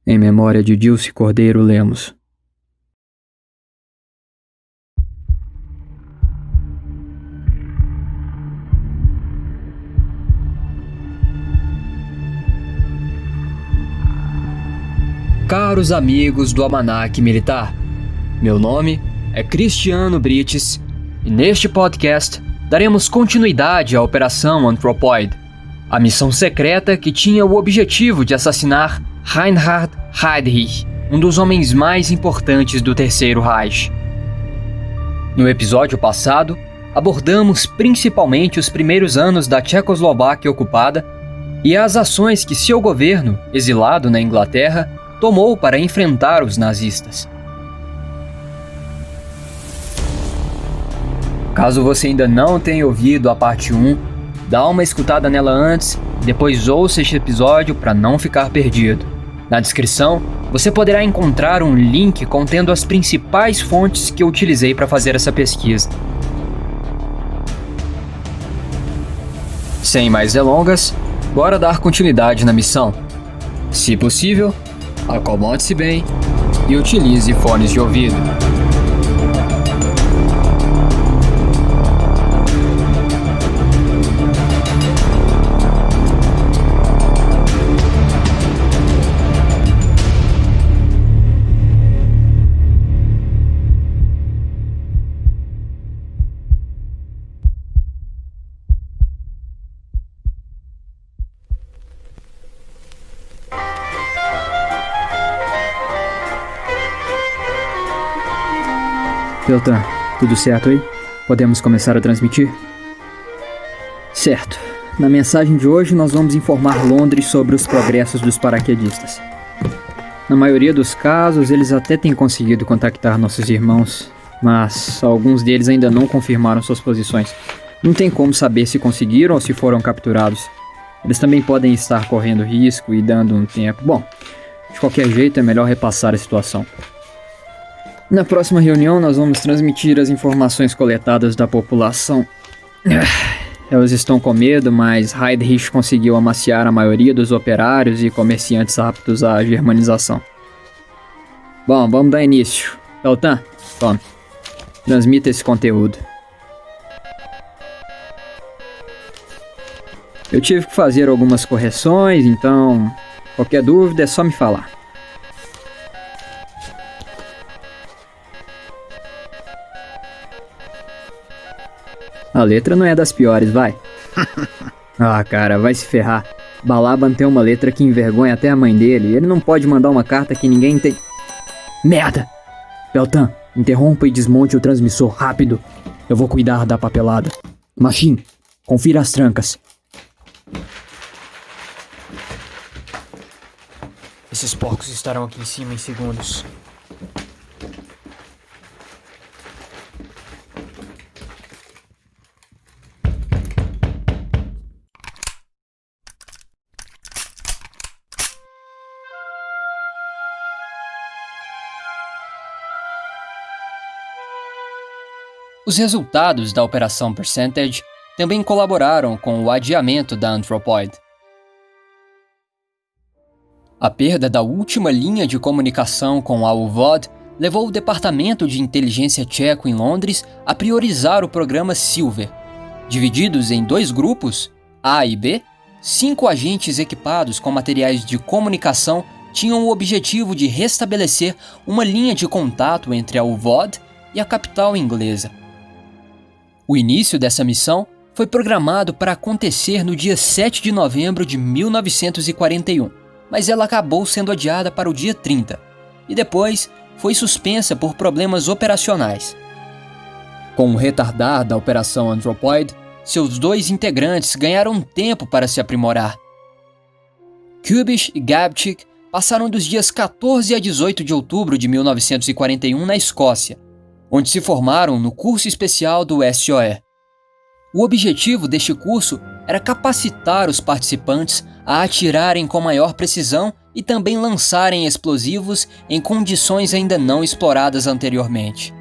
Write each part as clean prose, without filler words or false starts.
Em memória de Dilce Cordeiro Lemos. Caros amigos do Almanaque Militar, meu nome é Cristiano Brites e neste podcast daremos continuidade à Operação Anthropoid, a missão secreta que tinha o objetivo de assassinar Reinhard Heydrich, um dos homens mais importantes do Terceiro Reich. No episódio passado, abordamos principalmente os primeiros anos da Tchecoslováquia ocupada e as ações que seu governo, exilado na Inglaterra, tomou para enfrentar os nazistas. Caso você ainda não tenha ouvido a parte 1, dá uma escutada nela antes e depois ouça este episódio para não ficar perdido. Na descrição, você poderá encontrar um link contendo as principais fontes que eu utilizei para fazer essa pesquisa. Sem mais delongas, bora dar continuidade na missão. Se possível, acomode-se bem e utilize fones de ouvido. Peltan, tudo certo aí? Podemos começar a transmitir? Certo. Na mensagem de hoje nós vamos informar Londres sobre os progressos dos paraquedistas. Na maioria dos casos, eles até têm conseguido contactar nossos irmãos, mas alguns deles ainda não confirmaram suas posições. Não tem como saber se conseguiram ou se foram capturados. Eles também podem estar correndo risco e dando um tempo. Bom, de qualquer jeito é melhor repassar a situação. Na próxima reunião, nós vamos transmitir as informações coletadas da população. Elas estão com medo, mas Heydrich conseguiu amaciar a maioria dos operários e comerciantes aptos à germanização. Bom, vamos dar início. Peltan, tome. Transmita esse conteúdo. Eu tive que fazer algumas correções, então qualquer dúvida é só me falar. A letra não é das piores, vai. Ah, cara, vai se ferrar. Balaban tem uma letra que envergonha até a mãe dele. Ele não pode mandar uma carta que ninguém tem... Merda! Peltan, interrompa e desmonte o transmissor, rápido. Eu vou cuidar da papelada. Machine, confira as trancas. Esses porcos estarão aqui em cima em segundos. Os resultados da Operação Percentage também colaboraram com o adiamento da Anthropoid. A perda da última linha de comunicação com a UVOD levou o Departamento de Inteligência Tcheco em Londres a priorizar o programa Silver. Divididos em 2 grupos, A e B, 5 agentes equipados com materiais de comunicação tinham o objetivo de restabelecer uma linha de contato entre a UVOD e a capital inglesa. O início dessa missão foi programado para acontecer no dia 7 de novembro de 1941, mas ela acabou sendo adiada para o dia 30, e depois foi suspensa por problemas operacionais. Com o retardar da Operação Anthropoid, seus 2 integrantes ganharam tempo para se aprimorar. Kubish e Gabčík passaram dos dias 14 a 18 de outubro de 1941 na Escócia, onde se formaram no curso especial do SOE. O objetivo deste curso era capacitar os participantes a atirarem com maior precisão e também lançarem explosivos em condições ainda não exploradas anteriormente.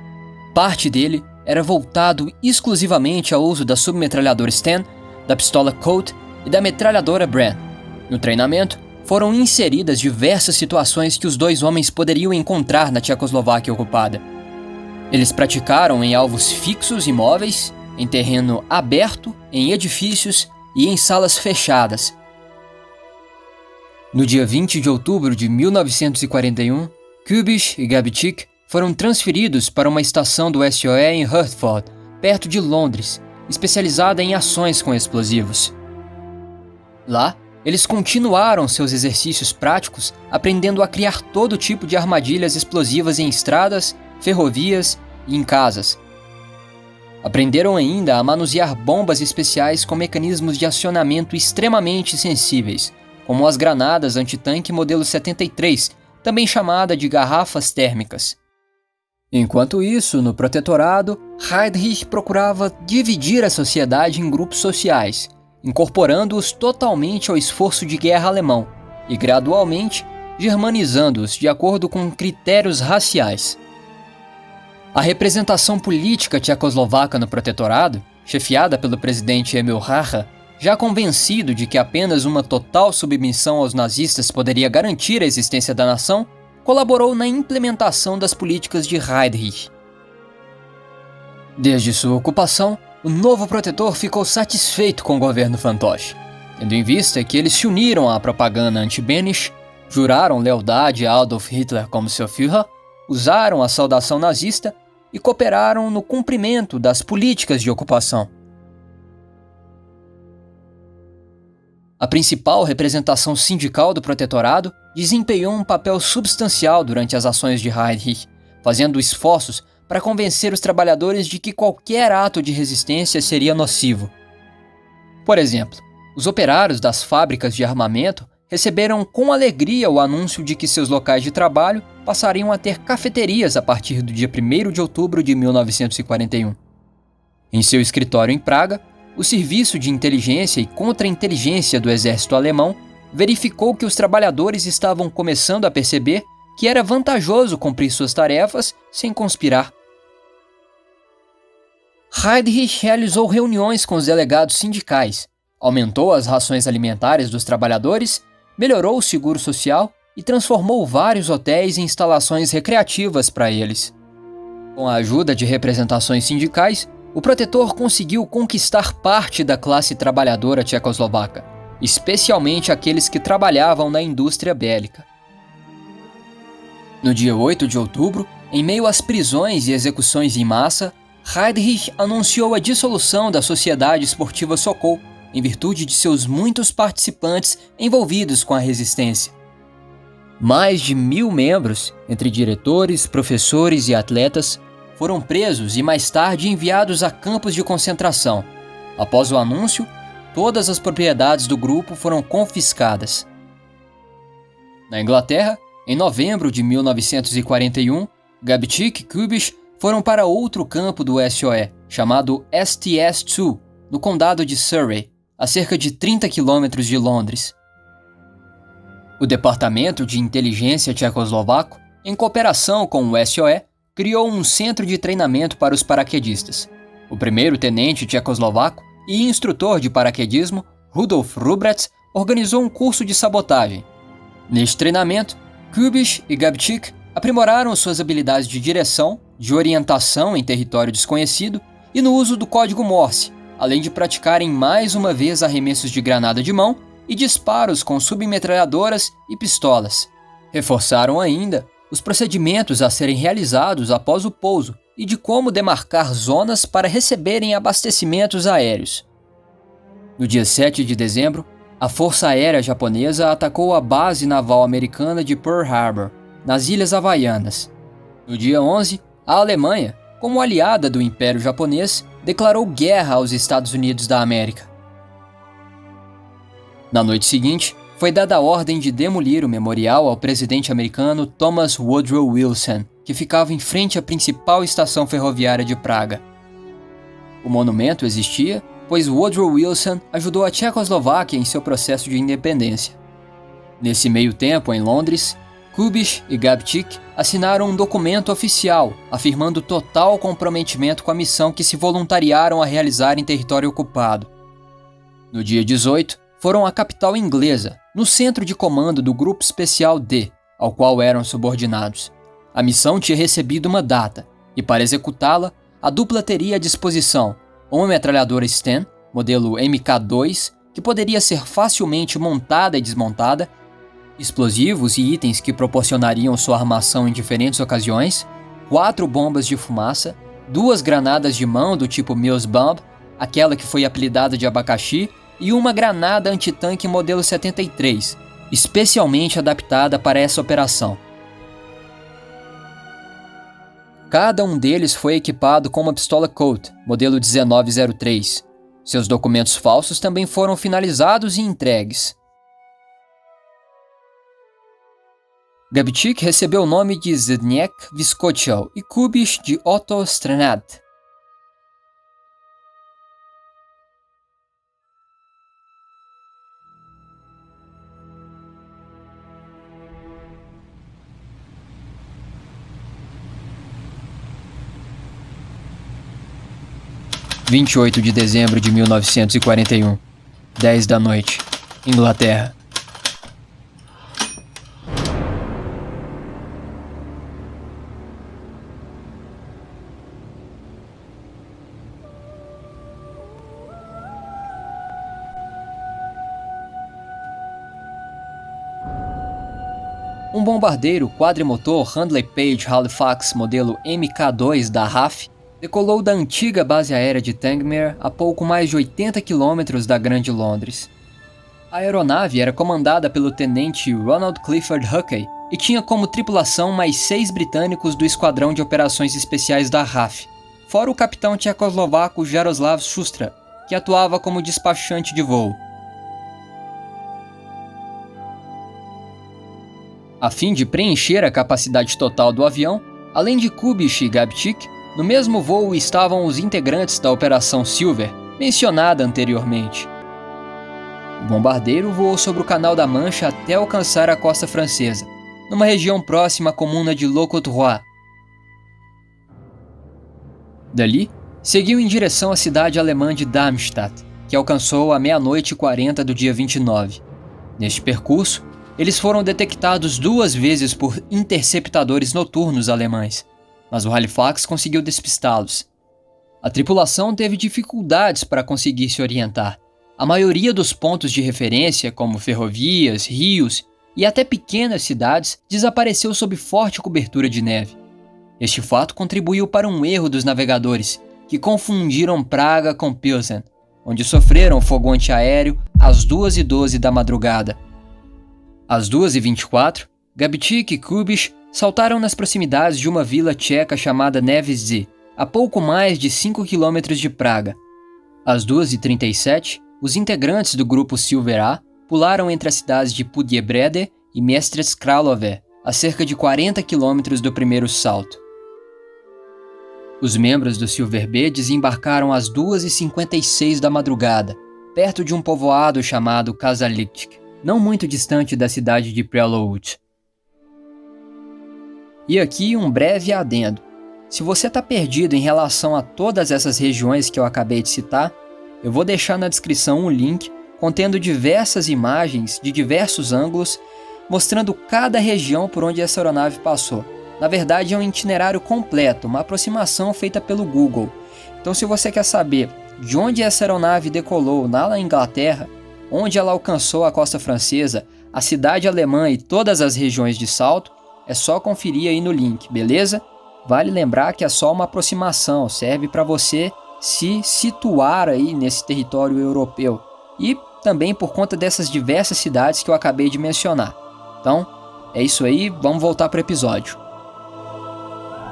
Parte dele era voltado exclusivamente ao uso da submetralhadora Sten, da pistola Colt e da metralhadora Bren. No treinamento, foram inseridas diversas situações que os dois homens poderiam encontrar na Tchecoslováquia ocupada. Eles praticaram em alvos fixos e móveis, em terreno aberto, em edifícios e em salas fechadas. No dia 20 de outubro de 1941, Kubiš e Gabčík foram transferidos para uma estação do SOE em Hertford, perto de Londres, especializada em ações com explosivos. Lá, eles continuaram seus exercícios práticos, aprendendo a criar todo tipo de armadilhas explosivas em estradas, ferrovias e em casas. Aprenderam ainda a manusear bombas especiais com mecanismos de acionamento extremamente sensíveis, como as granadas antitanque modelo 73, também chamada de garrafas térmicas. Enquanto isso, no protetorado, Heydrich procurava dividir a sociedade em grupos sociais, incorporando-os totalmente ao esforço de guerra alemão e, gradualmente, germanizando-os de acordo com critérios raciais. A representação política tchecoslovaca no protetorado, chefiada pelo presidente Emil Hácha, já convencido de que apenas uma total submissão aos nazistas poderia garantir a existência da nação, colaborou na implementação das políticas de Heydrich. Desde sua ocupação, o novo protetor ficou satisfeito com o governo fantoche, tendo em vista que eles se uniram à propaganda anti-Beneš, juraram lealdade a Adolf Hitler como seu Führer, usaram a saudação nazista e cooperaram no cumprimento das políticas de ocupação. A principal representação sindical do protetorado desempenhou um papel substancial durante as ações de Heydrich, fazendo esforços para convencer os trabalhadores de que qualquer ato de resistência seria nocivo. Por exemplo, os operários das fábricas de armamento receberam com alegria o anúncio de que seus locais de trabalho passariam a ter cafeterias a partir do dia 1º de outubro de 1941. Em seu escritório em Praga, o Serviço de Inteligência e Contra-Inteligência do Exército Alemão verificou que os trabalhadores estavam começando a perceber que era vantajoso cumprir suas tarefas sem conspirar. Heydrich realizou reuniões com os delegados sindicais, aumentou as rações alimentares dos trabalhadores, melhorou o seguro social e transformou vários hotéis em instalações recreativas para eles. Com a ajuda de representações sindicais, o protetor conseguiu conquistar parte da classe trabalhadora tchecoslovaca, especialmente aqueles que trabalhavam na indústria bélica. No dia 8 de outubro, em meio às prisões e execuções em massa, Heydrich anunciou a dissolução da Sociedade Esportiva Sokol, em virtude de seus muitos participantes envolvidos com a resistência. Mais de 1.000 membros, entre diretores, professores e atletas, foram presos e mais tarde enviados a campos de concentração. Após o anúncio, todas as propriedades do grupo foram confiscadas. Na Inglaterra, em novembro de 1941, Gabčík e Kubiš foram para outro campo do SOE, chamado STS-2, no condado de Surrey, a cerca de 30 quilômetros de Londres. O Departamento de Inteligência Tchecoslovaco, em cooperação com o SOE, criou um centro de treinamento para os paraquedistas. O primeiro-tenente tchecoslovaco e instrutor de paraquedismo, Rudolf Rubrec, organizou um curso de sabotagem. Neste treinamento, Kubiš e Gabčík aprimoraram suas habilidades de direção, de orientação em território desconhecido e no uso do código Morse, além de praticarem mais uma vez arremessos de granada de mão e disparos com submetralhadoras e pistolas. Reforçaram ainda os procedimentos a serem realizados após o pouso e de como demarcar zonas para receberem abastecimentos aéreos. No dia 7 de dezembro, a Força Aérea Japonesa atacou a base naval americana de Pearl Harbor, nas Ilhas Havaianas. No dia 11, a Alemanha, como aliada do Império Japonês, declarou guerra aos Estados Unidos da América. Na noite seguinte, foi dada a ordem de demolir o memorial ao presidente americano Thomas Woodrow Wilson, que ficava em frente à principal estação ferroviária de Praga. O monumento existia, pois Woodrow Wilson ajudou a Tchecoslováquia em seu processo de independência. Nesse meio tempo, em Londres, Kubiš e Gabčík assinaram um documento oficial afirmando total comprometimento com a missão que se voluntariaram a realizar em território ocupado. No dia 18, foram à capital inglesa, no centro de comando do Grupo Especial D, ao qual eram subordinados. A missão tinha recebido uma data, e para executá-la, a dupla teria à disposição uma metralhadora Sten, modelo MK2, que poderia ser facilmente montada e desmontada, explosivos e itens que proporcionariam sua armação em diferentes ocasiões, 4 bombas de fumaça, 2 granadas de mão do tipo Mills Bomb, aquela que foi apelidada de abacaxi, e uma granada antitanque modelo 73, especialmente adaptada para essa operação. Cada um deles foi equipado com uma pistola Colt, modelo 1903. Seus documentos falsos também foram finalizados e entregues. Gabčík recebeu o nome de Zdeněk Vyskočil e Kubiš de Otto Strnad. – 28 de dezembro de 1941, 10 da noite, Inglaterra. Um bombardeiro quadrimotor Handley Page Halifax modelo Mk2 da RAF decolou da antiga base aérea de Tangmere a pouco mais de 80 quilômetros da Grande Londres. A aeronave era comandada pelo tenente Ronald Clifford Huckey e tinha como tripulação mais 6 britânicos do Esquadrão de Operações Especiais da RAF, fora o capitão tchecoslovaco Jaroslav Šustra, que atuava como despachante de voo. A fim de preencher a capacidade total do avião, além de Kubiš e Gabčík, no mesmo voo estavam os integrantes da Operação Silver, mencionada anteriormente. O bombardeiro voou sobre o Canal da Mancha até alcançar a costa francesa, numa região próxima à comuna de Le Courtois. Dali, seguiu em direção à cidade alemã de Darmstadt, que alcançou à 00:40 do dia 29. Neste percurso, eles foram detectados 2 vezes por interceptadores noturnos alemães, mas o Halifax conseguiu despistá-los. A tripulação teve dificuldades para conseguir se orientar. A maioria dos pontos de referência, como ferrovias, rios e até pequenas cidades, desapareceu sob forte cobertura de neve. Este fato contribuiu para um erro dos navegadores, que confundiram Praga com Pilsen, onde sofreram fogo antiaéreo às 2:12 da madrugada. Às 2:24, Gabčík e Kubiš saltaram nas proximidades de uma vila tcheca chamada Nevice, a pouco mais de 5 quilômetros de Praga. Às 2:37, os integrantes do grupo Silver A pularam entre as cidades de Podiebrady e Mestres Králové, a cerca de 40 quilômetros do primeiro salto. Os membros do Silver B desembarcaram às 2:56 da madrugada, perto de um povoado chamado Kazalicsk, não muito distante da cidade de Prelude. E aqui um breve adendo. Se você está perdido em relação a todas essas regiões que eu acabei de citar, eu vou deixar na descrição um link contendo diversas imagens de diversos ângulos, mostrando cada região por onde essa aeronave passou. Na verdade, é um itinerário completo, uma aproximação feita pelo Google. Então, se você quer saber de onde essa aeronave decolou lá na Inglaterra, onde ela alcançou a costa francesa, a cidade alemã e todas as regiões de salto, é só conferir aí no link, beleza? Vale lembrar que é só uma aproximação, serve para você se situar aí nesse território europeu e também por conta dessas diversas cidades que eu acabei de mencionar. Então, é isso aí, vamos voltar para o episódio.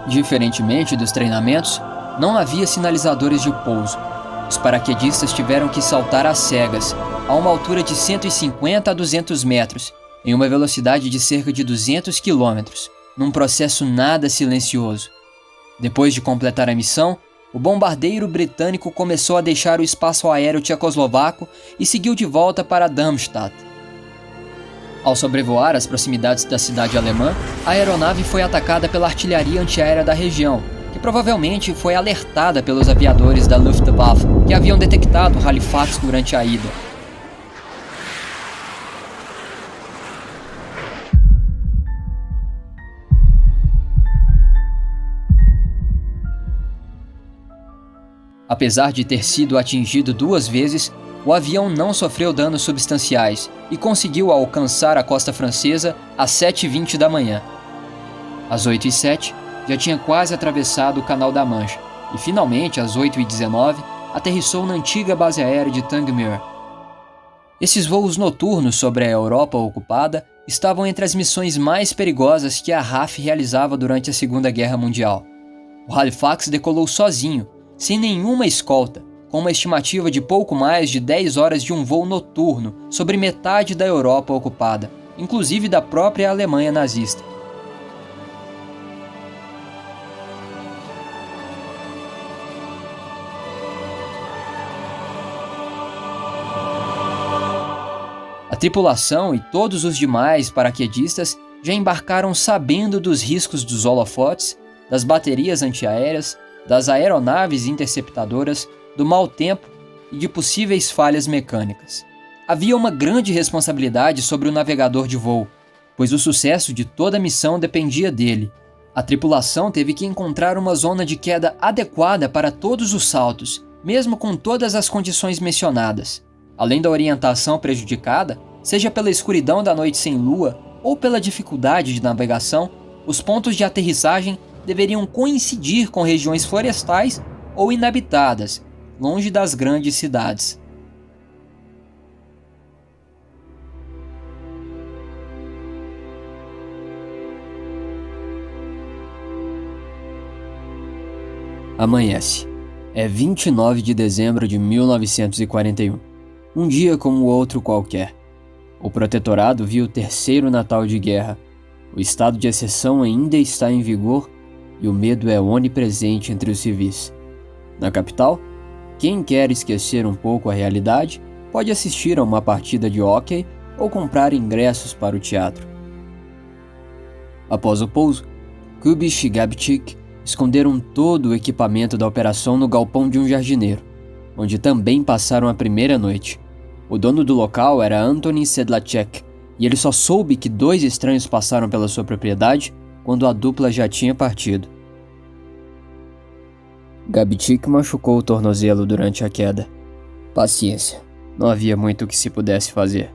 Diferentemente dos treinamentos, não havia sinalizadores de pouso. Os paraquedistas tiveram que saltar às cegas, a uma altura de 150 a 200 metros, em uma velocidade de cerca de 200 km, num processo nada silencioso. Depois de completar a missão, o bombardeiro britânico começou a deixar o espaço aéreo tchecoslovaco e seguiu de volta para Darmstadt. Ao sobrevoar as proximidades da cidade alemã, a aeronave foi atacada pela artilharia antiaérea da região, que provavelmente foi alertada pelos aviadores da Luftwaffe, que haviam detectado Halifax durante a ida. Apesar de ter sido atingido 2 vezes, o avião não sofreu danos substanciais e conseguiu alcançar a costa francesa às 7h20 da manhã. Às 8h07, já tinha quase atravessado o Canal da Mancha e, finalmente, às 8h19, aterrissou na antiga base aérea de Tangmere. Esses voos noturnos sobre a Europa ocupada estavam entre as missões mais perigosas que a RAF realizava durante a Segunda Guerra Mundial. O Halifax decolou sozinho, sem nenhuma escolta, com uma estimativa de pouco mais de 10 horas de um voo noturno sobre metade da Europa ocupada, inclusive da própria Alemanha nazista. A tripulação e todos os demais paraquedistas já embarcaram sabendo dos riscos dos holofotes, das baterias antiaéreas, das aeronaves interceptadoras, do mau tempo e de possíveis falhas mecânicas. Havia uma grande responsabilidade sobre o navegador de voo, pois o sucesso de toda a missão dependia dele. A tripulação teve que encontrar uma zona de queda adequada para todos os saltos, mesmo com todas as condições mencionadas. Além da orientação prejudicada, seja pela escuridão da noite sem lua ou pela dificuldade de navegação, os pontos de aterrissagem deveriam coincidir com regiões florestais ou inabitadas, longe das grandes cidades. Amanhece. É 29 de dezembro de 1941. Um dia como outro qualquer. O protetorado viu o terceiro Natal de guerra. O estado de exceção ainda está em vigor e o medo é onipresente entre os civis. Na capital, quem quer esquecer um pouco a realidade pode assistir a uma partida de hóquei ou comprar ingressos para o teatro. Após o pouso, Kubish e Gabčík esconderam todo o equipamento da operação no galpão de um jardineiro, onde também passaram a primeira noite. O dono do local era Antonín Sedlacek, e ele só soube que 2 estranhos passaram pela sua propriedade quando a dupla já tinha partido. Gabčík machucou o tornozelo durante a queda. Paciência, não havia muito o que se pudesse fazer.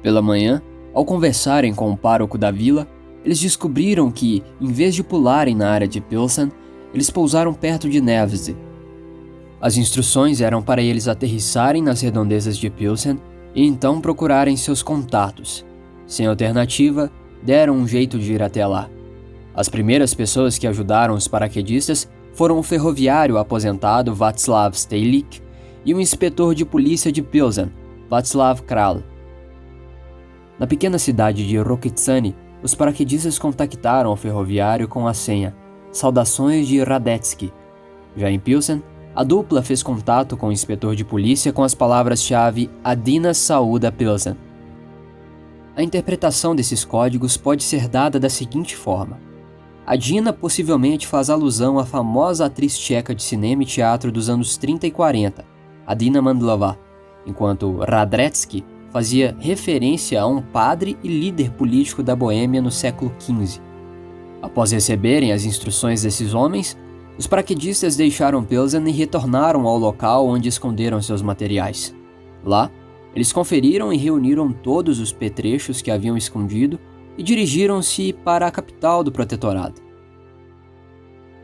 Pela manhã, ao conversarem com o pároco da vila, eles descobriram que, em vez de pularem na área de Pilsen, eles pousaram perto de Nevsty. As instruções eram para eles aterrissarem nas redondezas de Pilsen e então procurarem seus contatos. Sem alternativa, deram um jeito de ir até lá. As primeiras pessoas que ajudaram os paraquedistas foram o ferroviário aposentado Václav Stejlik e o inspetor de polícia de Pilsen, Václav Kral. Na pequena cidade de Rokycany, os paraquedistas contactaram o ferroviário com a senha "Saudações de Radetzky". Já em Pilsen, a dupla fez contato com o inspetor de polícia com as palavras-chave "Adina Saúda Pilsen". A interpretação desses códigos pode ser dada da seguinte forma. Adina possivelmente faz alusão à famosa atriz tcheca de cinema e teatro dos anos 30 e 40, Adina Mandlová, enquanto Radetsky fazia referência a um padre e líder político da Boêmia no século XV. Após receberem as instruções desses homens, os paraquedistas deixaram Pilsen e retornaram ao local onde esconderam seus materiais. Lá, eles conferiram e reuniram todos os petrechos que haviam escondido e dirigiram-se para a capital do protetorado.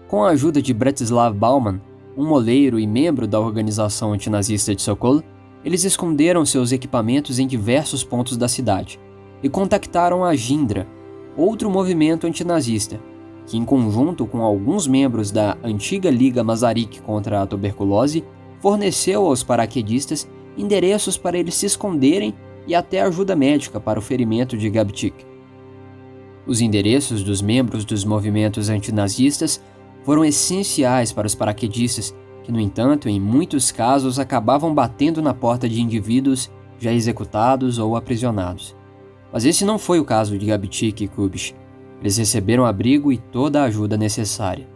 Com a ajuda de Bretislav Bauman, um moleiro e membro da organização antinazista de Sokol, eles esconderam seus equipamentos em diversos pontos da cidade e contactaram a Jindra, outro movimento antinazista, que em conjunto com alguns membros da antiga Liga Masaryk contra a tuberculose, forneceu aos paraquedistas endereços para eles se esconderem e até ajuda médica para o ferimento de Gabčík. Os endereços dos membros dos movimentos antinazistas foram essenciais para os paraquedistas, que, no entanto, em muitos casos acabavam batendo na porta de indivíduos já executados ou aprisionados. Mas esse não foi o caso de Gabčík e Kubish. Eles receberam abrigo e toda a ajuda necessária.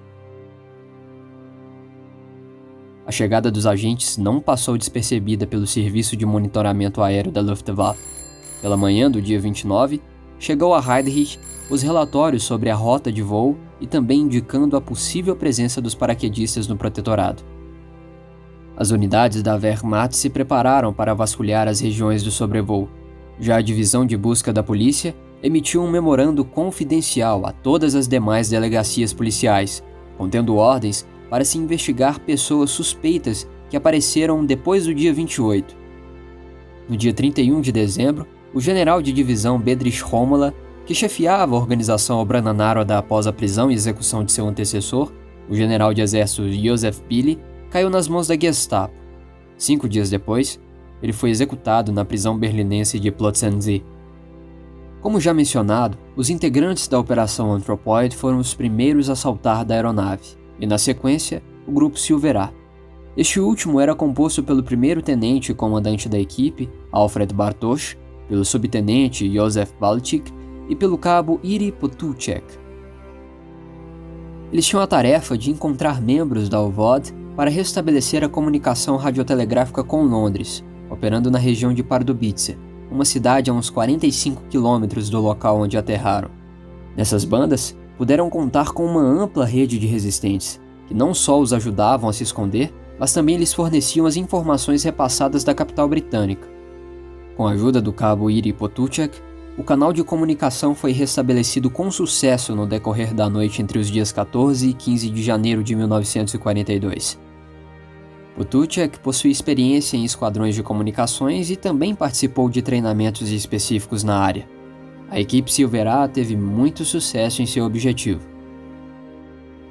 A chegada dos agentes não passou despercebida pelo Serviço de Monitoramento Aéreo da Luftwaffe. Pela manhã do dia 29, chegou a Heydrich os relatórios sobre a rota de voo e também indicando a possível presença dos paraquedistas no protetorado. As unidades da Wehrmacht se prepararam para vasculhar as regiões do sobrevoo. Já a divisão de busca da polícia emitiu um memorando confidencial a todas as demais delegacias policiais, contendo ordens para se investigar pessoas suspeitas que apareceram depois do dia 28. No dia 31 de dezembro, o general de divisão Bedřich Romola, que chefiava a organização Obrana-Naroda após a prisão e execução de seu antecessor, o general de exército Josef Pili, caiu nas mãos da Gestapo. 5 dias depois, ele foi executado na prisão berlinense de Plötzensee. Como já mencionado, os integrantes da Operação Anthropoid foram os primeiros a saltar da aeronave, e na sequência, o grupo Silver A. Este último era composto pelo primeiro-tenente e comandante da equipe, Alfred Bartosz, pelo subtenente Josef Balcik e pelo cabo Iri Potůček. Eles tinham a tarefa de encontrar membros da UVOD para restabelecer a comunicação radiotelegráfica com Londres, operando na região de Pardubice, uma cidade a uns 45 quilômetros do local onde aterraram. Nessas bandas, puderam contar com uma ampla rede de resistentes, que não só os ajudavam a se esconder, mas também lhes forneciam as informações repassadas da capital britânica. Com a ajuda do cabo Iri Potůček, o canal de comunicação foi restabelecido com sucesso no decorrer da noite entre os dias 14 e 15 de janeiro de 1942. Potůček possui experiência em esquadrões de comunicações e também participou de treinamentos específicos na área. A equipe Silver A teve muito sucesso em seu objetivo.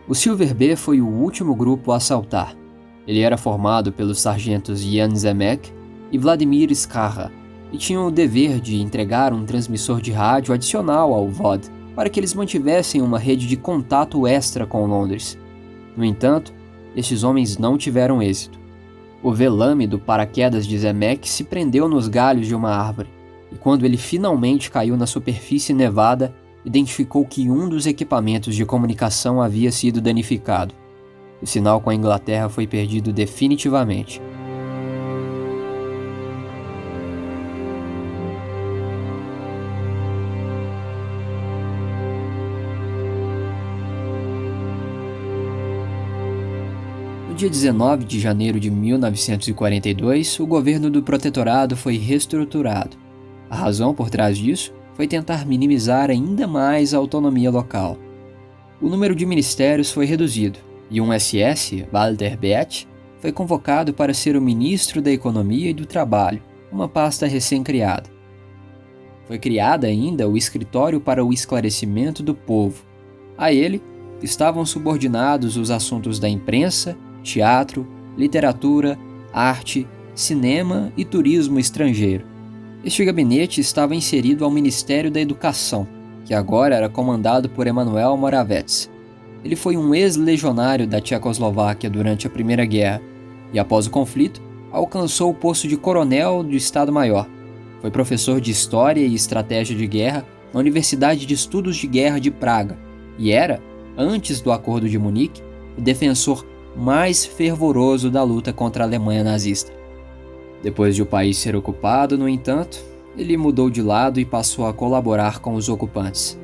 O Silver B foi o último grupo a saltar. Ele era formado pelos sargentos Jan Zemek e Vladimir Skarha, e tinham o dever de entregar um transmissor de rádio adicional ao VOD para que eles mantivessem uma rede de contato extra com Londres. No entanto, estes homens não tiveram êxito. O velame do paraquedas de Zemek se prendeu nos galhos de uma árvore, e quando ele finalmente caiu na superfície nevada, identificou que um dos equipamentos de comunicação havia sido danificado. O sinal com a Inglaterra foi perdido definitivamente. No dia 19 de janeiro de 1942, o governo do protetorado foi reestruturado. A razão por trás disso foi tentar minimizar ainda mais a autonomia local. O número de ministérios foi reduzido, e um SS, Walter Beth, foi convocado para ser o ministro da Economia e do Trabalho, uma pasta recém-criada. Foi criada ainda o Escritório para o Esclarecimento do Povo. A ele estavam subordinados os assuntos da imprensa, teatro, literatura, arte, cinema e turismo estrangeiro. Este gabinete estava inserido ao Ministério da Educação, que agora era comandado por Emanuel Moravec. Ele foi um ex-legionário da Tchecoslováquia durante a Primeira Guerra e, após o conflito, alcançou o posto de coronel do Estado-Maior. Foi professor de História e Estratégia de Guerra na Universidade de Estudos de Guerra de Praga e era, antes do Acordo de Munique, o defensor mais fervoroso da luta contra a Alemanha nazista. Depois de o país ser ocupado, no entanto, ele mudou de lado e passou a colaborar com os ocupantes.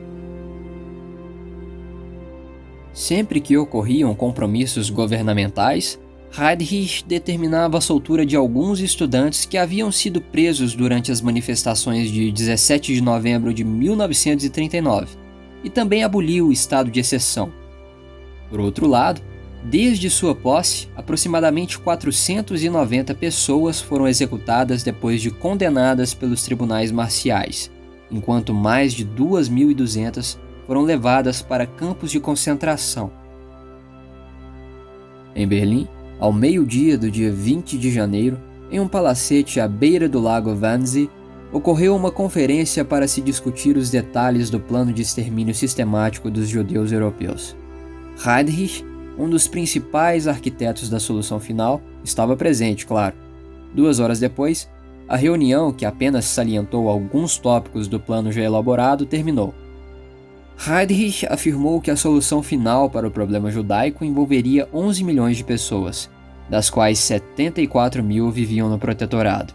Sempre que ocorriam compromissos governamentais, Heydrich determinava a soltura de alguns estudantes que haviam sido presos durante as manifestações de 17 de novembro de 1939 e também aboliu o estado de exceção. Por outro lado, desde sua posse, aproximadamente 490 pessoas foram executadas depois de condenadas pelos tribunais marciais, enquanto mais de 2.200 foram levadas para campos de concentração. Em Berlim, ao meio-dia do dia 20 de janeiro, em um palacete à beira do lago Wannsee, ocorreu uma conferência para se discutir os detalhes do plano de extermínio sistemático dos judeus europeus. Heydrich, um dos principais arquitetos da solução final, estava presente, claro. 2 horas depois, a reunião, que apenas salientou alguns tópicos do plano já elaborado, terminou. Heydrich afirmou que a solução final para o problema judaico envolveria 11 milhões de pessoas, das quais 74 mil viviam no protetorado.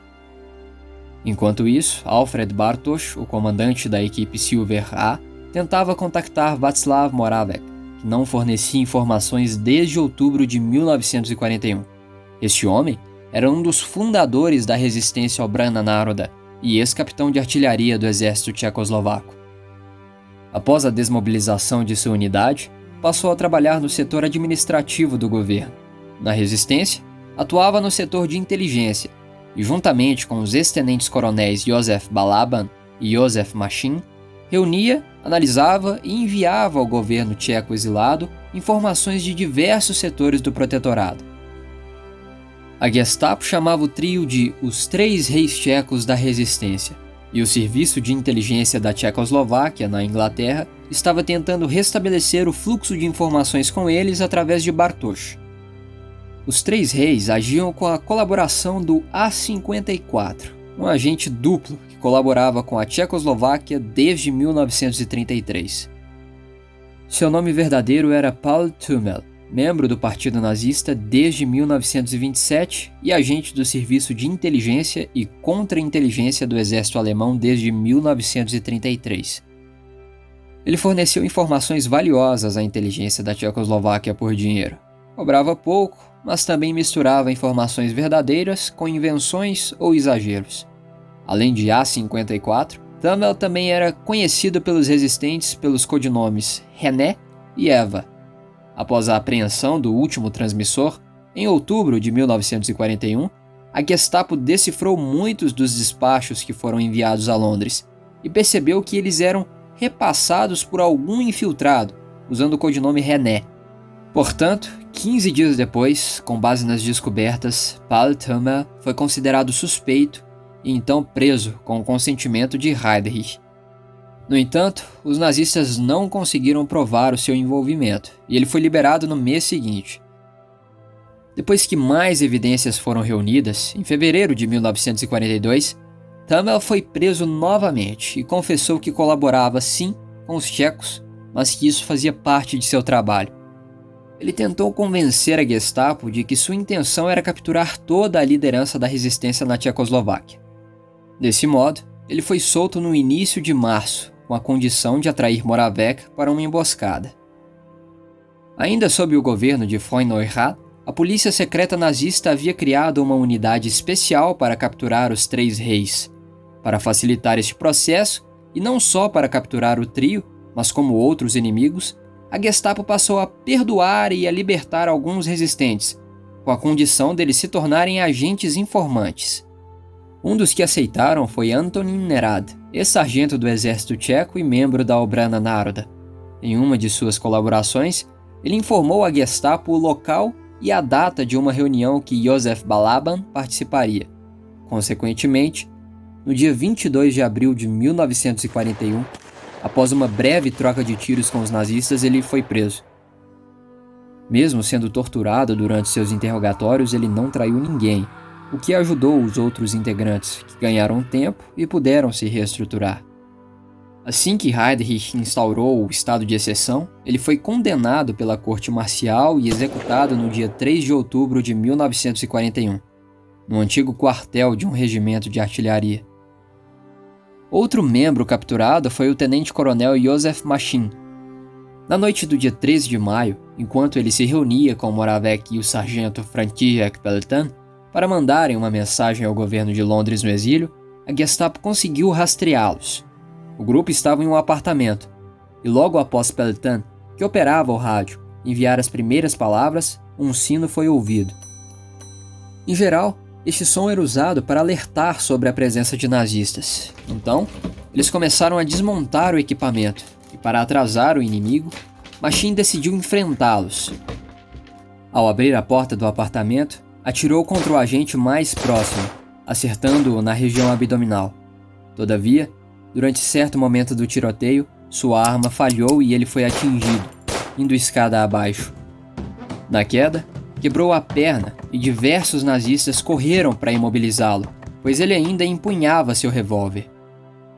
Enquanto isso, Alfred Bartosz, o comandante da equipe Silver A, tentava contactar Václav Moravec, que não fornecia informações desde outubro de 1941. Este homem era um dos fundadores da resistência Obrana Národa e ex-capitão de artilharia do exército tchecoslovaco. Após a desmobilização de sua unidade, passou a trabalhar no setor administrativo do governo. Na resistência, atuava no setor de inteligência e, juntamente com os ex-tenentes-coronéis Józef Balaban e Józef Machin, reunia, analisava e enviava ao governo tcheco exilado informações de diversos setores do protetorado. A Gestapo chamava o trio de os Três Reis Tchecos da Resistência, e o Serviço de Inteligência da Tchecoslováquia, na Inglaterra, estava tentando restabelecer o fluxo de informações com eles através de Bartosz. Os Três Reis agiam com a colaboração do A-54, um agente duplo que colaborava com a Tchecoslováquia desde 1933. Seu nome verdadeiro era Paul Thümmel, membro do Partido Nazista desde 1927 e agente do Serviço de Inteligência e Contra-Inteligência do Exército Alemão desde 1933. Ele forneceu informações valiosas à inteligência da Tchecoslováquia por dinheiro. Cobrava pouco, mas também misturava informações verdadeiras com invenções ou exageros. Além de A-54, Thümmel também era conhecido pelos resistentes pelos codinomes René e Eva. Após a apreensão do último transmissor, em outubro de 1941, a Gestapo decifrou muitos dos despachos que foram enviados a Londres e percebeu que eles eram repassados por algum infiltrado, usando o codinome René. Portanto, 15 dias depois, com base nas descobertas, Paul Thümmel foi considerado suspeito e então preso com o consentimento de Heydrich. No entanto, os nazistas não conseguiram provar o seu envolvimento e ele foi liberado no mês seguinte. Depois que mais evidências foram reunidas, em fevereiro de 1942, Thümmel foi preso novamente e confessou que colaborava sim com os tchecos, mas que isso fazia parte de seu trabalho. Ele tentou convencer a Gestapo de que sua intenção era capturar toda a liderança da resistência na Tchecoslováquia. Desse modo, ele foi solto no início de março, com a condição de atrair Moravec para uma emboscada. Ainda sob o governo de von Neurath, a polícia secreta nazista havia criado uma unidade especial para capturar os Três Reis. Para facilitar este processo, e não só para capturar o trio, mas como outros inimigos, a Gestapo passou a perdoar e a libertar alguns resistentes, com a condição deles se tornarem agentes informantes. Um dos que aceitaram foi Antonín Nerad, ex-sargento do exército tcheco e membro da Obrana Národa. Em uma de suas colaborações, ele informou a Gestapo o local e a data de uma reunião que Józef Balaban participaria. Consequentemente, no dia 22 de abril de 1941, após uma breve troca de tiros com os nazistas, ele foi preso. Mesmo sendo torturado durante seus interrogatórios, ele não traiu ninguém, o que ajudou os outros integrantes, que ganharam tempo e puderam se reestruturar. Assim que Heydrich instaurou o estado de exceção, ele foi condenado pela corte marcial e executado no dia 3 de outubro de 1941, no antigo quartel de um regimento de artilharia. Outro membro capturado foi o tenente-coronel Józef Machin. Na noite do dia 13 de maio, enquanto ele se reunia com Moravec e o sargento František Peltan para mandarem uma mensagem ao governo de Londres no exílio, a Gestapo conseguiu rastreá-los. O grupo estava em um apartamento, e logo após Peltan, que operava o rádio, enviar as primeiras palavras, um sino foi ouvido. Em geral, este som era usado para alertar sobre a presença de nazistas. Então, eles começaram a desmontar o equipamento, e para atrasar o inimigo, Machin decidiu enfrentá-los. Ao abrir a porta do apartamento, atirou contra o agente mais próximo, acertando-o na região abdominal. Todavia, durante certo momento do tiroteio, sua arma falhou e ele foi atingido, indo escada abaixo. Na queda, quebrou a perna e diversos nazistas correram para imobilizá-lo, pois ele ainda empunhava seu revólver.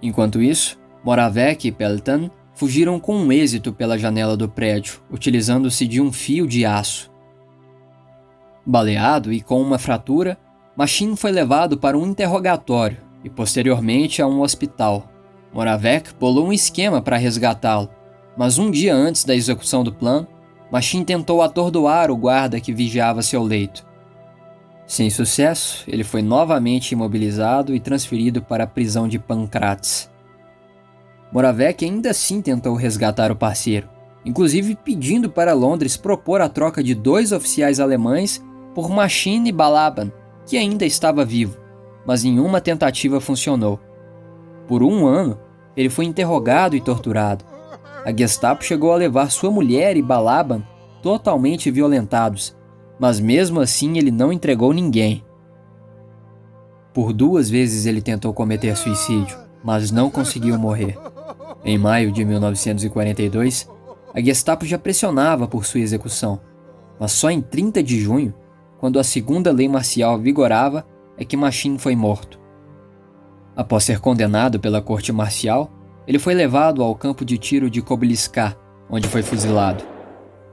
Enquanto isso, Moravec e Peltan fugiram com êxito pela janela do prédio, utilizando-se de um fio de aço. Baleado e com uma fratura, Machin foi levado para um interrogatório e posteriormente a um hospital. Moravec bolou um esquema para resgatá-lo, mas um dia antes da execução do plano, Machin tentou atordoar o guarda que vigiava seu leito. Sem sucesso, ele foi novamente imobilizado e transferido para a prisão de Pankratz. Moravec ainda assim tentou resgatar o parceiro, inclusive pedindo para Londres propor a troca de 2 oficiais alemães por Machine e Balaban, que ainda estava vivo, mas nenhuma tentativa funcionou. Por 1 ano, ele foi interrogado e torturado. A Gestapo chegou a levar sua mulher e Balaban totalmente violentados, mas mesmo assim ele não entregou ninguém. Por 2 vezes ele tentou cometer suicídio, mas não conseguiu morrer. Em maio de 1942, a Gestapo já pressionava por sua execução, mas só em 30 de junho, quando a segunda lei marcial vigorava, é que Machine foi morto. Após ser condenado pela corte marcial, ele foi levado ao campo de tiro de Kobyliska, onde foi fuzilado.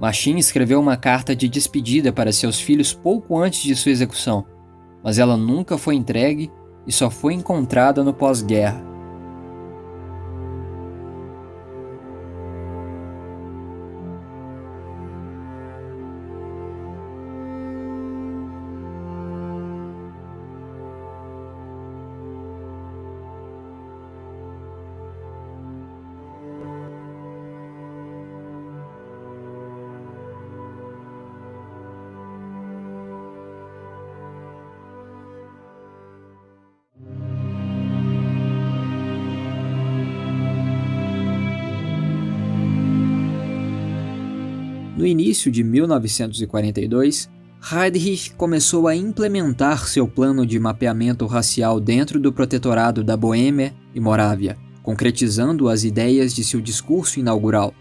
Machine escreveu uma carta de despedida para seus filhos pouco antes de sua execução, mas ela nunca foi entregue e só foi encontrada no pós-guerra. No início de 1942, Heydrich começou a implementar seu plano de mapeamento racial dentro do protetorado da Boêmia e Morávia, concretizando as ideias de seu discurso inaugural.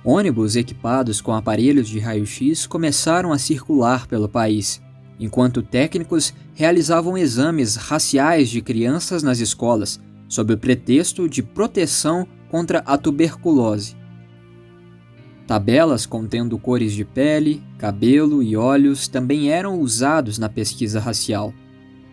Ônibus equipados com aparelhos de raio-x começaram a circular pelo país, enquanto técnicos realizavam exames raciais de crianças nas escolas, sob o pretexto de proteção contra a tuberculose. Tabelas contendo cores de pele, cabelo e olhos também eram usados na pesquisa racial.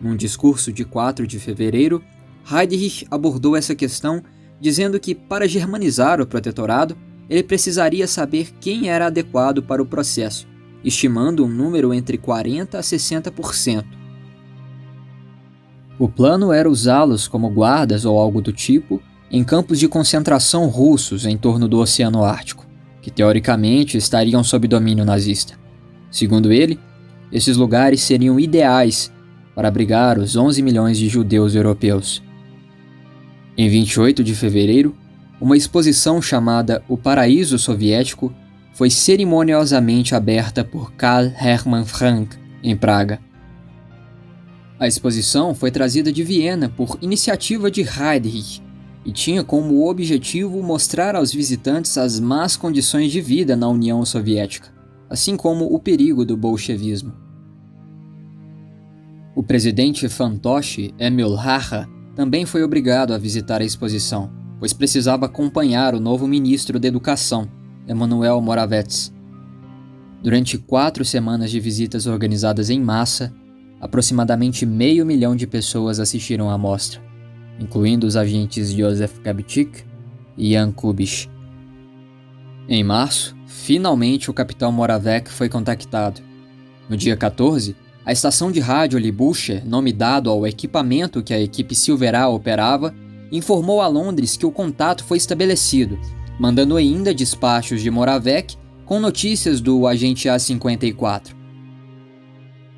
Num discurso de 4 de fevereiro, Heydrich abordou essa questão dizendo que, para germanizar o protetorado, ele precisaria saber quem era adequado para o processo, estimando um número entre 40% a 60%. O plano era usá-los como guardas ou algo do tipo em campos de concentração russos em torno do Oceano Ártico, que teoricamente estariam sob domínio nazista. Segundo ele, esses lugares seriam ideais para abrigar os 11 milhões de judeus europeus. Em 28 de fevereiro, uma exposição chamada O Paraíso Soviético foi cerimoniosamente aberta por Karl Hermann Frank, em Praga. A exposição foi trazida de Viena por iniciativa de Heydrich e tinha como objetivo mostrar aos visitantes as más condições de vida na União Soviética, assim como o perigo do bolchevismo. O presidente fantoche Emil Hacha também foi obrigado a visitar a exposição, pois precisava acompanhar o novo ministro da Educação, Emanuel Moravec. Durante 4 semanas de visitas organizadas em massa, aproximadamente 500 mil de pessoas assistiram à mostra, incluindo os agentes Josef Gabčík e Jan Kubiš. Em março, finalmente o capitão Moravec foi contactado. No dia 14, a estação de rádio Libuscher, nome dado ao equipamento que a equipe Silverá operava, informou a Londres que o contato foi estabelecido, mandando ainda despachos de Moravec com notícias do agente A-54.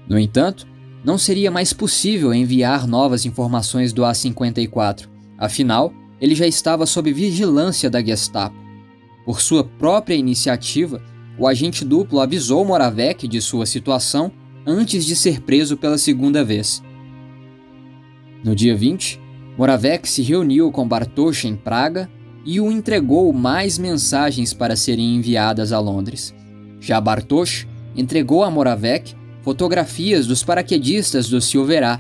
No entanto, não seria mais possível enviar novas informações do A-54, afinal, ele já estava sob vigilância da Gestapo. Por sua própria iniciativa, o agente duplo avisou Moravec de sua situação antes de ser preso pela segunda vez. No dia 20, Moravec se reuniu com Bartosz em Praga e o entregou mais mensagens para serem enviadas a Londres. Já Bartosz entregou a Moravec fotografias dos paraquedistas do Silverá,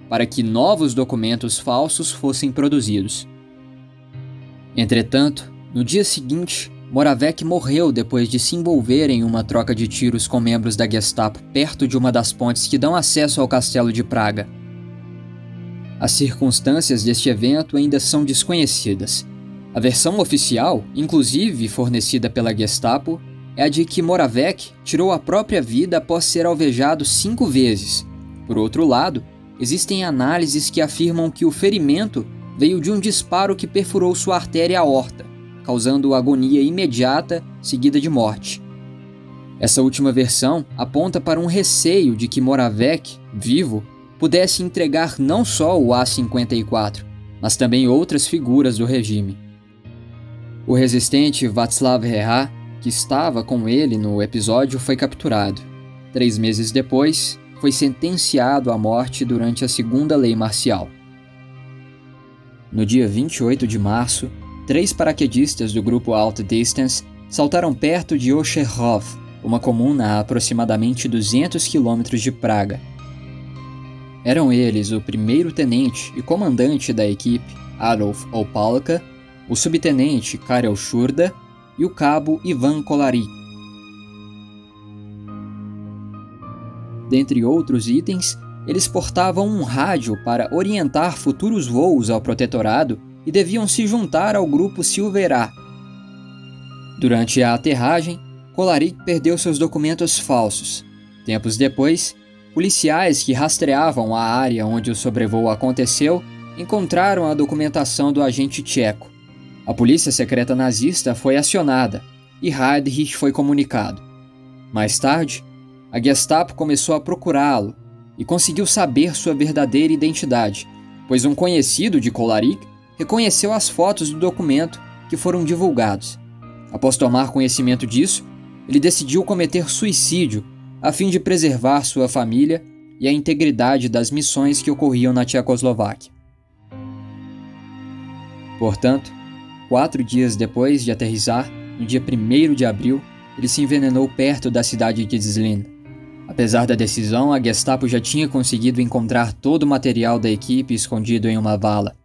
para que novos documentos falsos fossem produzidos. Entretanto, no dia seguinte, Moravec morreu depois de se envolver em uma troca de tiros com membros da Gestapo perto de uma das pontes que dão acesso ao castelo de Praga. As circunstâncias deste evento ainda são desconhecidas. A versão oficial, inclusive fornecida pela Gestapo, é a de que Moravec tirou a própria vida após ser alvejado 5 vezes, Por outro lado, existem análises que afirmam que o ferimento veio de um disparo que perfurou sua artéria aorta, causando agonia imediata seguida de morte. Essa última versão aponta para um receio de que Moravec, vivo, pudesse entregar não só o A-54, mas também outras figuras do regime. O resistente Václav Havel, que estava com ele no episódio, foi capturado. 3 meses depois, foi sentenciado à morte durante a segunda lei marcial. No dia 28 de março, 3 paraquedistas do grupo Alt Distance saltaram perto de Ocherhov, uma comuna a aproximadamente 200 quilômetros de Praga. Eram eles o primeiro-tenente e comandante da equipe, Adolf Opalka, o subtenente Karel Shurda e o cabo Ivan Kolarik. Dentre outros itens, eles portavam um rádio para orientar futuros voos ao protetorado e deviam se juntar ao grupo Silver A. Durante a aterragem, Kolarik perdeu seus documentos falsos. Tempos depois, policiais que rastreavam a área onde o sobrevoo aconteceu encontraram a documentação do agente tcheco. A polícia secreta nazista foi acionada e Heydrich foi comunicado. Mais tarde, a Gestapo começou a procurá-lo e conseguiu saber sua verdadeira identidade, pois um conhecido de Kolarik reconheceu as fotos do documento que foram divulgados. Após tomar conhecimento disso, ele decidiu cometer suicídio a fim de preservar sua família e a integridade das missões que ocorriam na Tchecoslováquia. Portanto, 4 dias depois de aterrissar, no dia 1º de abril, ele se envenenou perto da cidade de Zlín. Apesar da decisão, a Gestapo já tinha conseguido encontrar todo o material da equipe escondido em uma vala.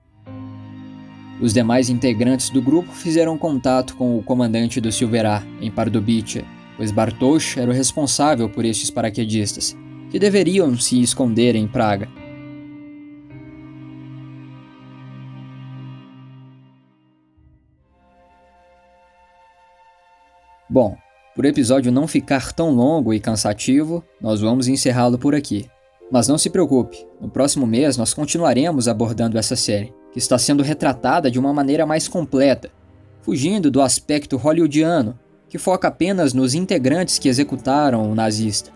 Os demais integrantes do grupo fizeram contato com o comandante do Silver A, em Pardubice, pois Bartosz era o responsável por estes paraquedistas, que deveriam se esconder em Praga. Bom, por o episódio não ficar tão longo e cansativo, nós vamos encerrá-lo por aqui. Mas não se preocupe, no próximo mês nós continuaremos abordando essa série, que está sendo retratada de uma maneira mais completa, fugindo do aspecto hollywoodiano, que foca apenas nos integrantes que executaram o nazista.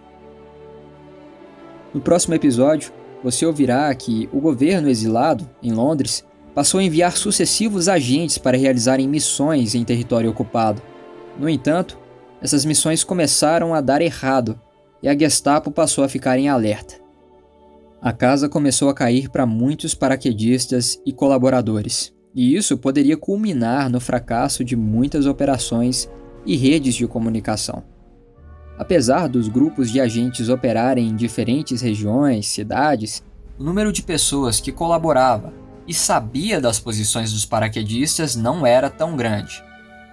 No próximo episódio, você ouvirá que o governo exilado, em Londres, passou a enviar sucessivos agentes para realizarem missões em território ocupado. No entanto, essas missões começaram a dar errado e a Gestapo passou a ficar em alerta. A casa começou a cair para muitos paraquedistas e colaboradores, e isso poderia culminar no fracasso de muitas operações e redes de comunicação. Apesar dos grupos de agentes operarem em diferentes regiões, cidades, o número de pessoas que colaborava e sabia das posições dos paraquedistas não era tão grande.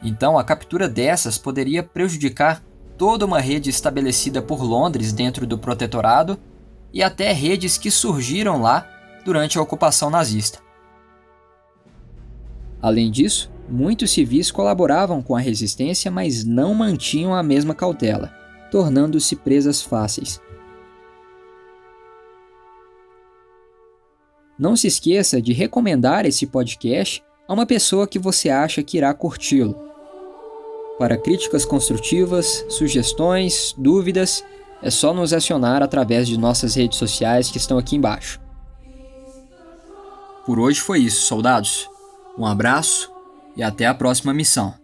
Então, a captura dessas poderia prejudicar toda uma rede estabelecida por Londres dentro do protetorado e até redes que surgiram lá durante a ocupação nazista. Além disso, muitos civis colaboravam com a resistência, mas não mantinham a mesma cautela, tornando-se presas fáceis. Não se esqueça de recomendar esse podcast a uma pessoa que você acha que irá curti-lo. Para críticas construtivas, sugestões, dúvidas, é só nos acionar através de nossas redes sociais que estão aqui embaixo. Por hoje foi isso, soldados. Um abraço e até a próxima missão.